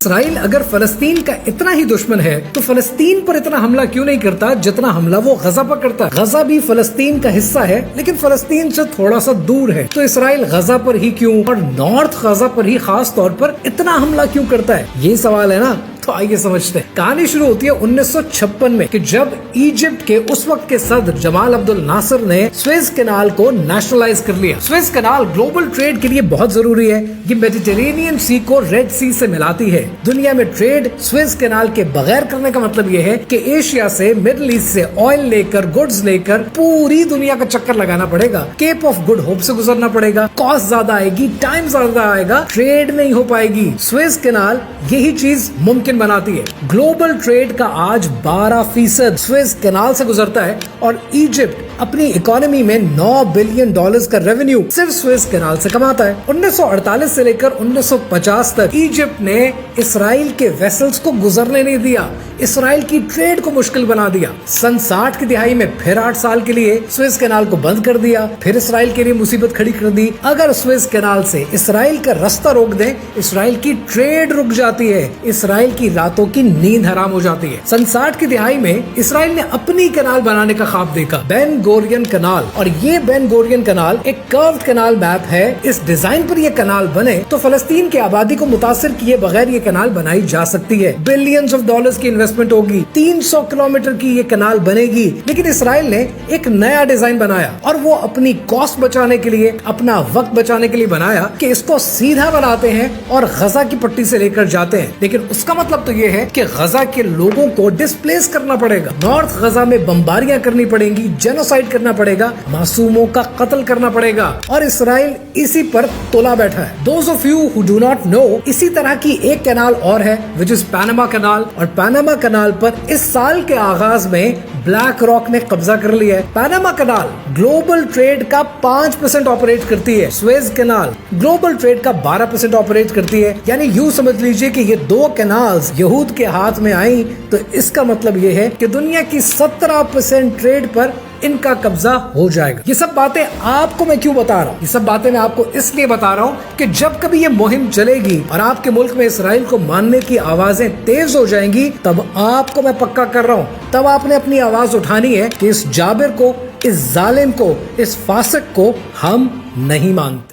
اسرائیل اگر فلسطین کا اتنا ہی دشمن ہے تو فلسطین پر اتنا حملہ کیوں نہیں کرتا جتنا حملہ وہ غزہ پر کرتا ہے؟ غزہ بھی فلسطین کا حصہ ہے لیکن فلسطین سے تھوڑا سا دور ہے، تو اسرائیل غزہ پر ہی کیوں اور نارتھ غزہ پر ہی خاص طور پر اتنا حملہ کیوں کرتا ہے؟ یہ سوال ہے نا، تو آئیے سمجھتے ہیں۔ کہانی شروع ہوتی ہے 1956 میں کہ جب ایجپٹ کے اس وقت کے صدر جمال عبد الناصر نے سویز کینال کو نیشنلائز کر لیا۔ سویز کینال گلوبل ٹریڈ کے لیے بہت ضروری ہے، یہ میڈیٹرینین سی کو ریڈ سی سے ملاتی ہے۔ دنیا میں ٹریڈ سویز کینال کے بغیر کرنے کا مطلب یہ ہے کہ ایشیا سے مڈل ایسٹ سے آئل لے کر گڈز لے کر پوری دنیا کا چکر لگانا پڑے گا، کیپ آف گڈ ہوپ سے گزرنا پڑے گا، کاسٹ زیادہ آئے گی، ٹائم زیادہ آئے گا، ٹریڈ نہیں ہو پائے گی۔ سویز کینال یہی چیز ممکن بناتی ہے۔ گلوبل ٹریڈ کا آج 12% سویز کینال سے گزرتا ہے اور ایجپٹ اپنی اکانومی میں $9 بلین کا ریونیو صرف سویز کینال سے کماتا ہے۔ 1948 سے لے کر 1950 تک ایجپٹ نے اسرائیل کے ویسلز کو گزرنے نہیں دیا، اسرائیل کی ٹریڈ کو مشکل بنا دیا۔ سن 60 کی دہائی میں پھر 8 سال کے لیے سویز کینال کو بند کر دیا، پھر اسرائیل کے لیے مصیبت کھڑی کر دی۔ اگر سویز کینال سے اسرائیل کا راستہ روک دیں، اسرائیل کی ٹریڈ رک جاتی ہے، اسرائیل کی راتوں کی نیند حرام ہو جاتی ہے۔ سن 60 کی دہائی میں اسرائیل نے اپنی کینال بنانے کا خواب دیکھا، بین گورین کینال، اور یہ بین گورین کینال ایک کروڈ کینال میپ ہے۔ اس ڈیزائن پر یہ کینال بنے تو فلسطین کی آبادی کو متاثر کیے بغیر یہ کینال بنائی جا سکتی ہے۔ بلینز آف ڈالرز کی انویسٹمنٹ ہوگی، 300 کلومیٹر کی یہ کینال بنے گی۔ لیکن اسرائیل نے ایک نیا ڈیزائن بنایا اور وہ اپنی کاسٹ بچانے کے لیے، اپنا وقت بچانے کے لیے بنایا کہ اس کو سیدھا بناتے ہیں اور غزہ کی پٹی سے لے کر جاتے ہیں۔ لیکن اس کا مطلب تو یہ ہے کہ غزہ کے لوگوں کو ڈسپلیس کرنا پڑے گا، نارتھ غزہ میں بمباریاں کرنی پڑیں گی، جینوسائیڈ کرنا پڑے گا، معصوموں کا قتل کرنا پڑے گا، اور اسرائیل اسی پر تولا بیٹھا ہے۔ Those of you who do not know، اسی طرح کی ایک کینال اور ہے which is پاناما کینال، اور پاناما کینال پر اس سال کے آغاز میں بلیک راک نے قبضہ کر لیا ہے۔ پاناما کینال گلوبل ٹریڈ کا 5% آپریٹ کرتی ہے، سویز کینال گلوبل ٹریڈ کا 12% آپریٹ کرتی ہے۔ یعنی یوں سمجھ لیجئے کہ یہ دو کینالز یہود کے ہاتھ میں آئیں تو اس کا مطلب یہ ہے کہ دنیا کی 17% ٹریڈ پر ان کا قبضہ ہو جائے گا۔ یہ سب باتیں آپ کو میں کیوں بتا رہا ہوں؟ یہ سب باتیں میں آپ کو اس لیے بتا رہا ہوں کہ جب کبھی یہ مہم چلے گی اور آپ کے ملک میں اسرائیل کو ماننے کی آوازیں تیز ہو جائیں گی، تب آپ کو میں پکا کر رہا ہوں، تب آپ نے اپنی آواز اٹھانی ہے کہ اس جابر کو، اس ظالم کو، اس فاسق کو ہم نہیں مانتے۔